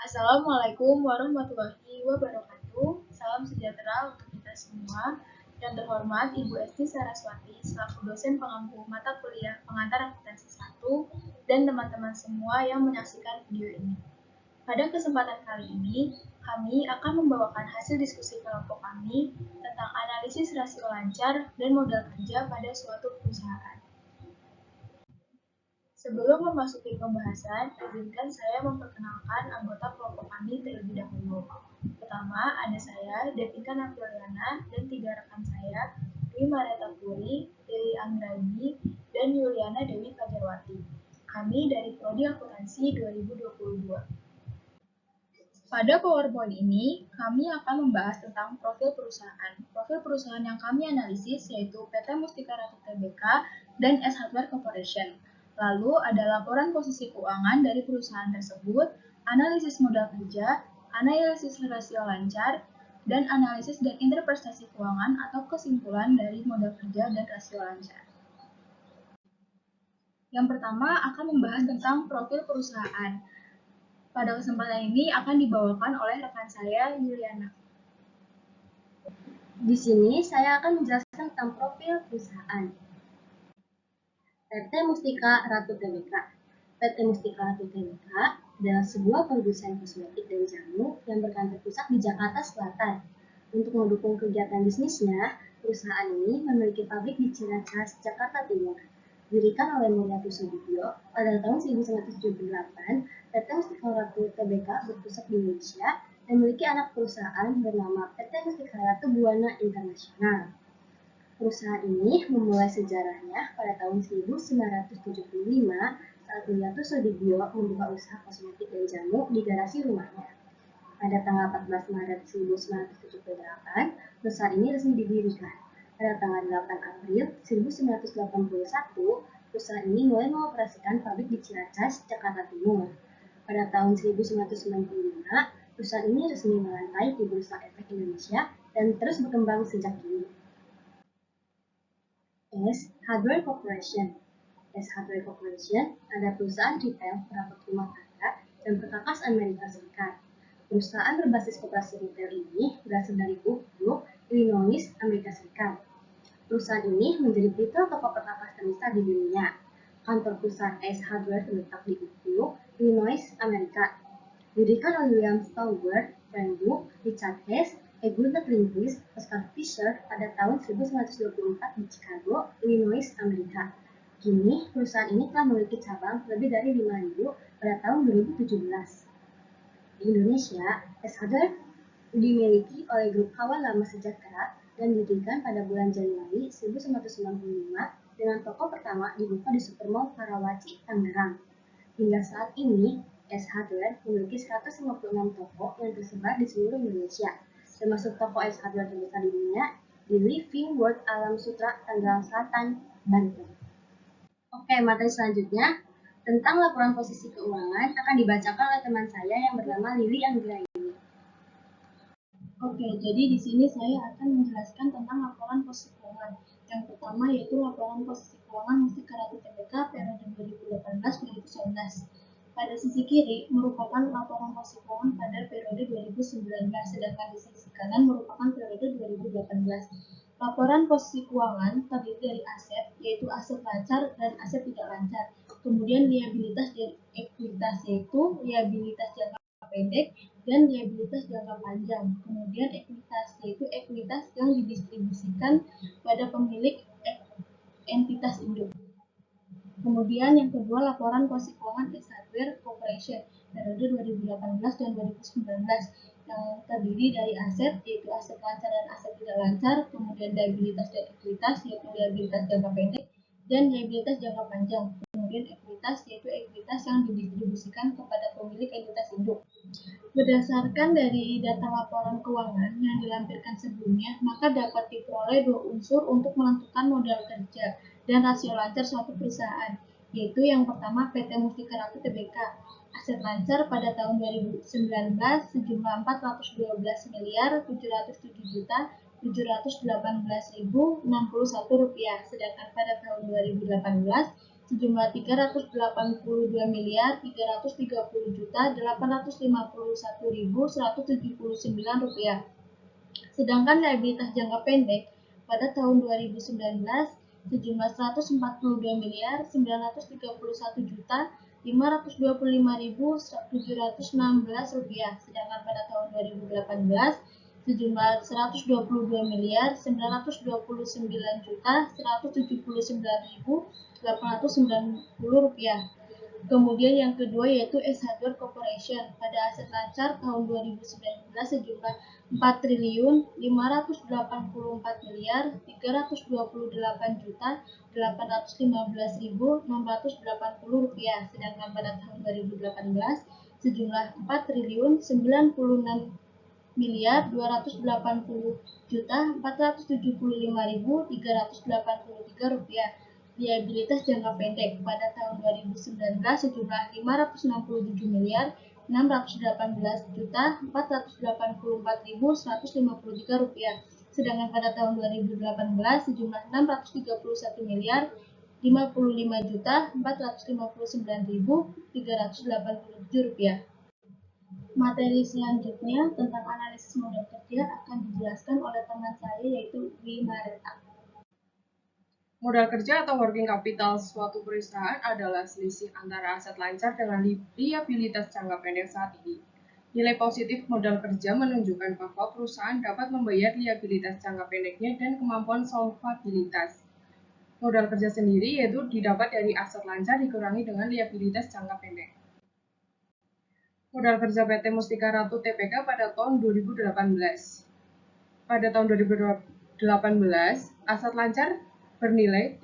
Assalamualaikum warahmatullahi wabarakatuh. Salam sejahtera untuk kita semua. Yang terhormat Ibu Esti Saraswati selaku dosen pengampu mata kuliah pengantar akuntansi 1 dan teman-teman semua yang menyaksikan video ini. Pada kesempatan kali ini, kami akan membawakan hasil diskusi kelompok kami tentang analisis rasio lancar dan modal kerja pada suatu perusahaan. Sebelum memasuki pembahasan, izinkan saya memperkenalkan anggota kelompok kami terlebih dahulu. Pertama, ada saya, Devinka Nafioliana, dan 3 rekan saya, Dwi Mareta Puri, Dewi Anggraini, dan Yuliana Dewi Fajarwati. Kami dari Prodi Akuntansi 2022. Pada PowerPoint ini, kami akan membahas tentang profil perusahaan. Profil perusahaan yang kami analisis yaitu PT Mustika Ratu Tbk dan S Hardware Corporation. Lalu ada laporan posisi keuangan dari perusahaan tersebut, analisis modal kerja, analisis rasio lancar, dan analisis dan interpretasi keuangan atau kesimpulan dari modal kerja dan rasio lancar. Yang pertama akan membahas tentang profil perusahaan. Pada kesempatan ini akan dibawakan oleh rekan saya, Yuliana. Di sini saya akan menjelaskan tentang profil perusahaan. PT Mustika Ratu Tbk. PT Mustika Ratu Tbk adalah sebuah produsen kosmetik dan jamu yang berkantor pusat di Jakarta Selatan. Untuk mendukung kegiatan bisnisnya, perusahaan ini memiliki pabrik di Ciracas, Jakarta Timur. Didirikan oleh Mulyatus Sudibyo pada tahun 1978, PT Mustika Ratu Tbk berpusat di Indonesia dan memiliki anak perusahaan bernama PT Mustika Ratu Buana Internasional. Perusahaan ini memulai sejarahnya pada tahun 1975 saat Mulyatus Sudibyo membuka usaha kosmetik dan jamu di garasi rumahnya. Pada tanggal 14 Maret 1978, perusahaan ini resmi didirikan. Pada tanggal 8 April 1981, perusahaan ini mulai mengoperasikan pabrik di Ciracas, Jakarta Timur. Pada tahun 1995, perusahaan ini resmi melantai di Bursa Efek Indonesia dan terus berkembang sejak kini. S Hardware Corporation. S Hardware Corporation adalah perusahaan retail perabot rumah tangga dan perkakas Amerika Serikat. Perusahaan berbasis koperasi retail ini berasal dari Oak Brook, Illinois, Amerika Serikat. Perusahaan ini menjadi retail toko perkakas terbesar di dunia. Kantor perusahaan S Hardware terletak di Oak Brook, Illinois, Amerika. Didirikan oleh William Stallworth, Frank Book, Richard Hess, Gunther Lindquist, Oscar Fisher pada tahun 1924 di Chicago, Illinois, Amerika. Kini, perusahaan ini telah memiliki cabang lebih dari 5.000 pada tahun 2017. Di Indonesia, S Hardware dimiliki oleh Grup Kawan Lama Sejahtera dan didirikan pada bulan Januari 1995 dengan toko pertama dibuka di Supermall Karawaci, Tangerang. Hingga saat ini, S Hardware memiliki 156 toko yang tersebar di seluruh Indonesia, termasuk toko S Hardware terbesar di dunia di Living World Alam Sutra, Tangerang Selatan, Banten. Oke, materi selanjutnya tentang laporan posisi keuangan akan dibacakan oleh teman saya yang bernama Lili Anggraini. Oke, jadi di sini saya akan menjelaskan tentang laporan posisi keuangan. Yang pertama yaitu laporan posisi keuangan Mustika Ratu Tbk periode 2018-2019. Pada sisi kiri merupakan laporan posisi keuangan pada periode 2019, sedangkan di sisi kanan merupakan periode 2018. Laporan posisi keuangan terdiri dari aset, yaitu aset lancar dan aset tidak lancar. Kemudian liabilitas dan ekuitas, yaitu liabilitas jangka pendek dan liabilitas jangka panjang. Kemudian ekuitas, yaitu ekuitas yang didistribusikan pada pemilik entitas induk. Kemudian yang kedua, laporan posisi keuangan S Hardware Corporation periode 2018 dan 2019 yang terdiri dari aset, yaitu aset lancar dan aset tidak lancar, kemudian liabilitas dan ekuitas, yaitu liabilitas jangka pendek dan liabilitas jangka panjang. Kemudian ekuitas, yaitu ekuitas yang didistribusikan kepada pemilik entitas induk. Berdasarkan dari data laporan keuangan yang dilampirkan sebelumnya, maka dapat diperoleh dua unsur untuk menentukan modal kerja dan rasio lancar suatu perusahaan, yaitu yang pertama PT Mustika Ratu Tbk. Aset lancar pada tahun 2019 sejumlah 412 miliar 707 juta 718.061 rupiah, sedangkan pada tahun 2018 sejumlah 380.330.851.179 rupiah. Sedangkan liabilitas jangka pendek pada tahun 2019 sejumlah 142.931.525.716 rupiah. Sedangkan pada tahun 2018 sejumlah 122.999.179.890 rupiah. Kemudian yang kedua yaitu S Hardware Corporation. Pada aset lancar tahun 2019 sejumlah 4.528.328.615.680 rupiah. Sedangkan pada tahun 2018 sejumlah 4.996.280.475.383 rupiah. Liabilitas jangka pendek pada tahun 2019 sejumlah 560.618.484.153 rupiah. Sedangkan pada tahun 2018 sejumlah 631.055.459.387 rupiah. Materi selanjutnya tentang analisis modal kerja akan dijelaskan oleh teman saya yaitu Wimareta. Modal kerja atau working capital suatu perusahaan adalah selisih antara aset lancar dengan liabilitas jangka pendek saat ini. Nilai positif modal kerja menunjukkan bahwa perusahaan dapat membayar liabilitas jangka pendeknya dan kemampuan solvabilitas. Modal kerja sendiri yaitu didapat dari aset lancar dikurangi dengan liabilitas jangka pendek. Modal kerja PT Mustika Ratu Tbk pada tahun 2018. Pada tahun 2018, aset lancar bernilai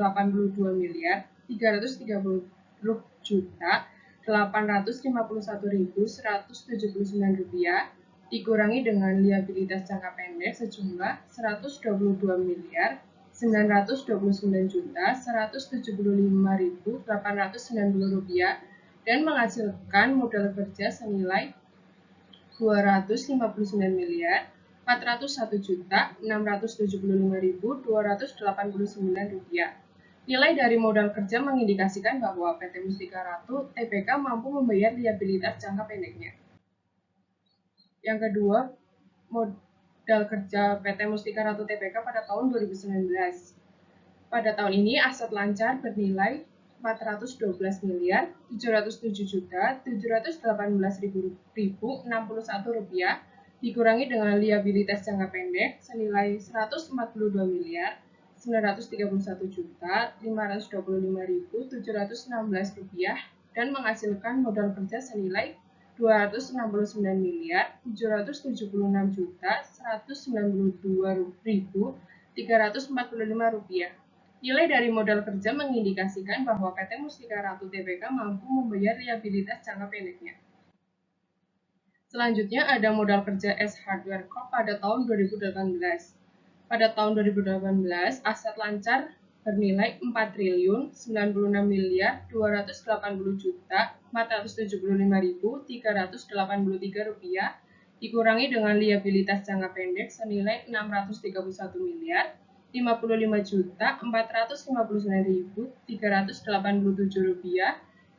380.330.851.179 rupiah dikurangi dengan liabilitas jangka pendek sejumlah 122.929.175.890 rupiah dan menghasilkan modal kerja senilai 259.401.675.289 rupiah. Nilai dari modal kerja mengindikasikan bahwa PT Mustika Ratu Tbk mampu membayar liabilitas jangka pendeknya. Yang kedua, modal kerja PT Mustika Ratu Tbk pada tahun 2019. Pada tahun ini aset lancar bernilai 412.707.718.061 rupiah dikurangi dengan liabilitas jangka pendek senilai 142.931.525.716 rupiah dan menghasilkan modal kerja senilai 269.772.192.345 rupiah. Nilai dari modal kerja mengindikasikan bahwa PT Mustika Ratu Tbk mampu membayar liabilitas jangka pendeknya. Selanjutnya ada modal kerja S Hardware Corp pada tahun 2018. Pada tahun 2018, aset lancar bernilai 4.996.280.475.383 rupiah dikurangi dengan liabilitas jangka pendek senilai 631.459.387 rupiah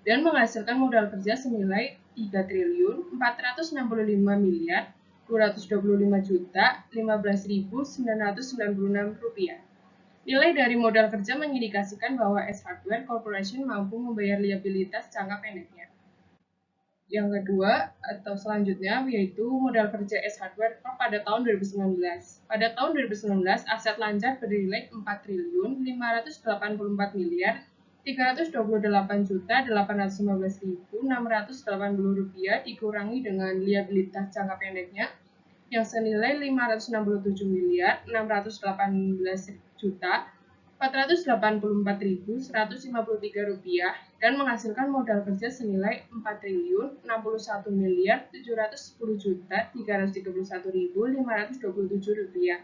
dan menghasilkan modal kerja senilai 3.465.225.015.996 rupiah. Nilai dari modal kerja mengindikasikan bahwa S Hardware Corporation mampu membayar liabilitas jangka pendeknya. Yang kedua atau selanjutnya yaitu modal kerja S Hardware Corp pada tahun 2019. Pada tahun 2019, aset lancar bernilai 4.484.328.815.680 rupiah dikurangi dengan liabilitas jangka pendeknya yang senilai 569.618.484.153 rupiah dan menghasilkan modal kerja senilai 4.061.710.331.527 rupiah.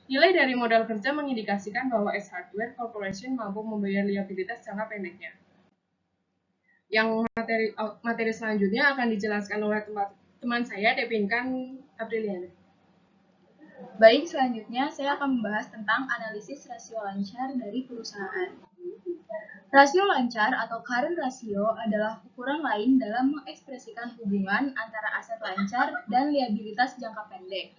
Nilai dari modal kerja mengindikasikan bahwa S Hardware Corporation mampu membayar liabilitas jangka pendeknya. Yang materi selanjutnya akan dijelaskan oleh teman saya, Depinkan Apriliana. Baik, selanjutnya saya akan membahas tentang analisis rasio lancar dari perusahaan. Rasio lancar atau current ratio adalah ukuran lain dalam mengekspresikan hubungan antara aset lancar dan liabilitas jangka pendek.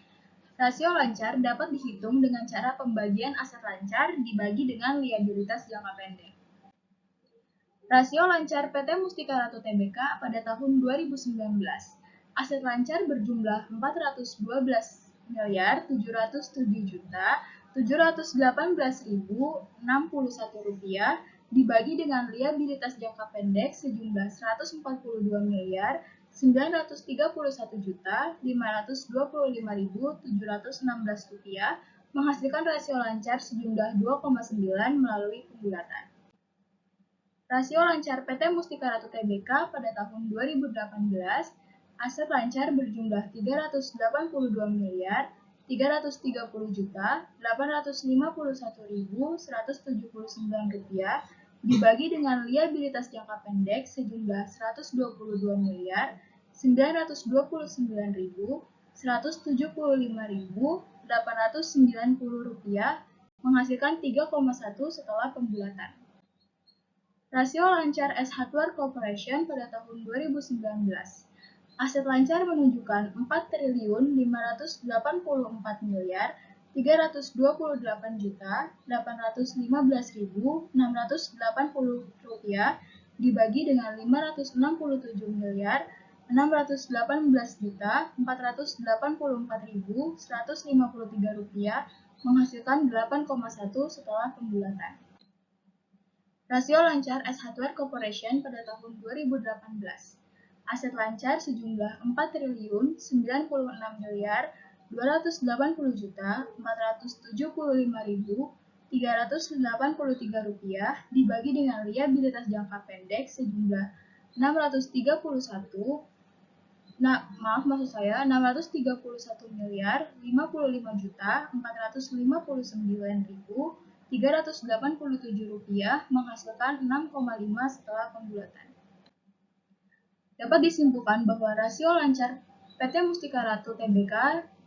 Rasio lancar dapat dihitung dengan cara pembagian aset lancar dibagi dengan liabilitas jangka pendek. Rasio lancar PT Mustika Ratu Tbk pada tahun 2019. Aset lancar berjumlah 412 miliar 707 juta 718.061 rupiah dibagi dengan liabilitas jangka pendek sejumlah 142 miliar 931 juta 525.716 rupiah menghasilkan rasio lancar sejumlah 2,9 melalui pembulatan. Rasio lancar PT Mustika Ratu Tbk pada tahun 2018, aset lancar berjumlah 382 miliar 330 juta 851.179 rupiah dibagi dengan liabilitas jangka pendek sejumlah 122 miliar 929.175.890 rupiah menghasilkan 3,1 setelah pembulatan. Rasio lancar S Hardware Corporation pada tahun 2019. Aset lancar menunjukkan 4 triliun 584 miliar 328 juta 815.680 rupiah dibagi dengan 567 miliar 618 juta 484.153 rupiah menghasilkan 8,1 setelah pembulatan. Rasio lancar S Hardware Corporation pada tahun 2018. Aset lancar sejumlah 4 triliun 96 miliar 280 juta 475.383 rupiah dibagi dengan liabilitas jangka pendek sejumlah 631 miliar 55 juta 459.387 rupiah menghasilkan 6,5 setelah pembulatan. Dapat disimpulkan bahwa rasio lancar PT Mustika Ratu Tbk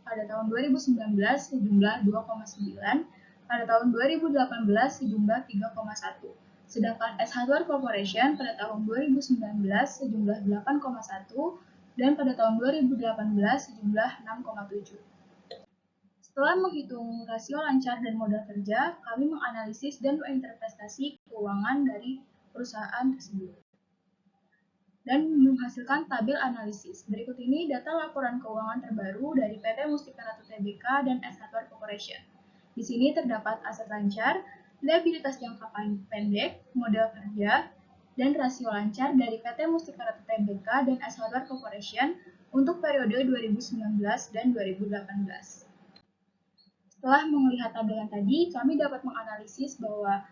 pada tahun 2019 sejumlah 2,9, pada tahun 2018 sejumlah 3,1, sedangkan S Hardware Corporation pada tahun 2019 sejumlah 8,1 dan pada tahun 2018 sejumlah 6,7. Setelah menghitung rasio lancar dan modal kerja, kami menganalisis dan menginterpretasi keuangan dari perusahaan tersebut dan menghasilkan tabel analisis. Berikut ini data laporan keuangan terbaru dari PT Mustika Ratu Tbk dan S Hardware Corporation. Di sini terdapat aset lancar, liabilitas jangka pendek, modal kerja, dan rasio lancar dari PT Mustika Ratu Tbk dan S Hardware Corporation untuk periode 2019 dan 2018. Setelah melihat tabel yang tadi, kami dapat menganalisis bahwa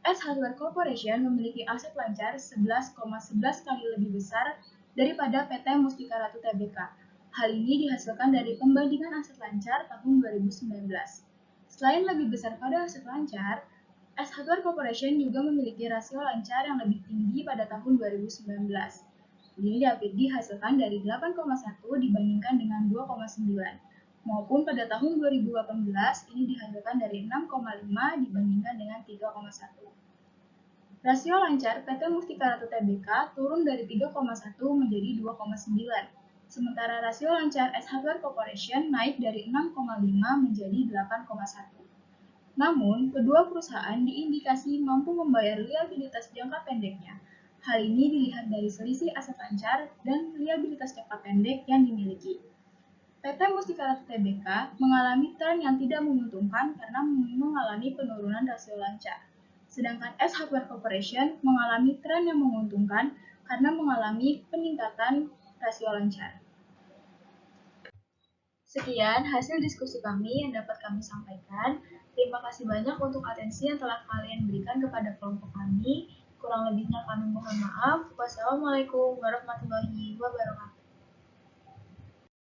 S Hardware Corporation memiliki aset lancar 11,11 kali lebih besar daripada PT Mustika Ratu Tbk. Hal ini dihasilkan dari pembandingan aset lancar tahun 2019. Selain lebih besar pada aset lancar, S Hardware Corporation juga memiliki rasio lancar yang lebih tinggi pada tahun 2019. Ini dihasilkan dari 8,1 dibandingkan dengan 2,9. Maupun pada tahun 2018 ini dihasilkan dari 6,5 dibandingkan dengan 3,1. Rasio lancar PT Mustika Ratu Tbk turun dari 3,1 menjadi 2,9. Sementara rasio lancar S Hardware Corporation naik dari 6,5 menjadi 8,1. Namun, kedua perusahaan diindikasi mampu membayar liabilitas jangka pendeknya. Hal ini dilihat dari selisih aset lancar dan liabilitas jangka pendek yang dimiliki. PT Mustika Ratu Tbk mengalami tren yang tidak menguntungkan karena mengalami penurunan rasio lancar. Sedangkan S Hardware Corporation mengalami tren yang menguntungkan karena mengalami peningkatan rasio lancar. Sekian hasil diskusi kami yang dapat kami sampaikan. Terima kasih banyak untuk atensi yang telah kalian berikan kepada kelompok kami. Kurang lebihnya kami mohon maaf. Wassalamualaikum warahmatullahi wabarakatuh.